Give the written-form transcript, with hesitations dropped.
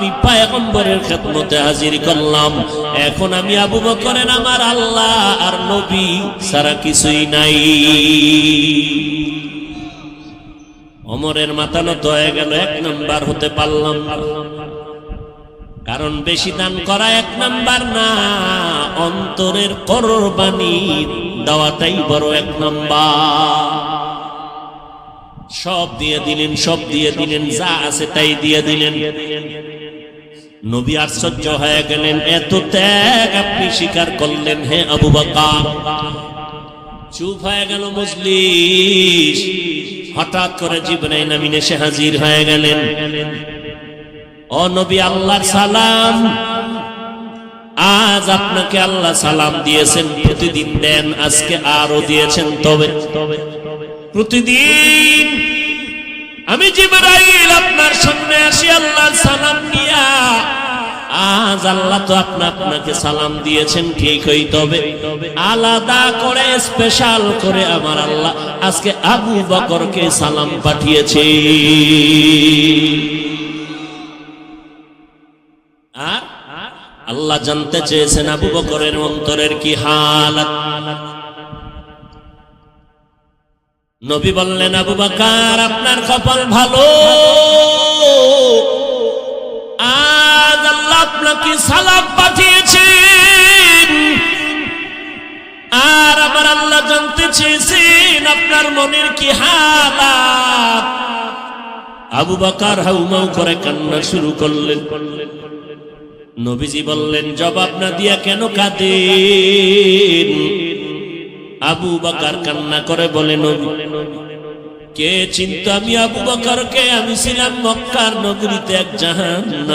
আমি পয়গম্বরের খেদমতে হাজির করলাম। এখন আমি আবু বকরের আমার আল্লাহ আর নবী ছাড়া কিছুই নাই। ওমরের মাথা নত হয়ে গেল, 1 নাম্বার হতে পারলাম না। কারণ বেশি দান করা 1 নাম্বার না, অন্তরের কোরবানি দেওয়াটাই বড় 1 নাম্বার। সব দিয়ে দিলেন, সব দিয়ে দিলেন, যা আছে তাই দিয়ে দিলেন। নবী আশ্চর্য হয়ে গেলেন, এত ত্যাগ আপনি স্বীকার করলেন হে আবু বকর? চুপ হয়ে গেল মজলিস। হঠাৎ করে জিবরাইল আমিন এসে হাজির হয়ে গেলেন। ও নবী, আল্লাহর সালাম। আজ আপনাকে আল্লাহ সালাম দিয়েছেন, প্রতিদিন দেন, আজকে আরো দিয়েছেন। তবে প্রতিদিন আমি জিবরাইল আপনার সামনে আসি আল্লাহর সালাম নিয়া। আজ আল্লাহ তো আপনাকে সালাম দিয়েছেন ঠিকই, তবে আলাদা করে স্পেশাল করে আমার আল্লাহ আজকে আবু বকরকে সালাম পাঠিয়েছে। আর আল্লাহ জানতে চেয়েছেন আবু বকরের অন্তরের কি হালাত। নবী বললেন, আবু বকর আপনার কপাল ভালো, আজ আল্লাহ আপনাকে সালাম পাঠিয়েছেন। আর আমার আল্লাহ জানতে চেয়েছেন আপনার মনের কি হালাত। আবু বকর হাউমাউ করে কান্না শুরু করলেন। নবীজি বললেন, জবাব না দিয়া কেন কাঁদেন? আবু বকর কান্না করে বলে, নবী কে চিনতো আমি আবু বকরকে? আমি ছিলাম মক্কার নগরীতে এক জাহান্নামী।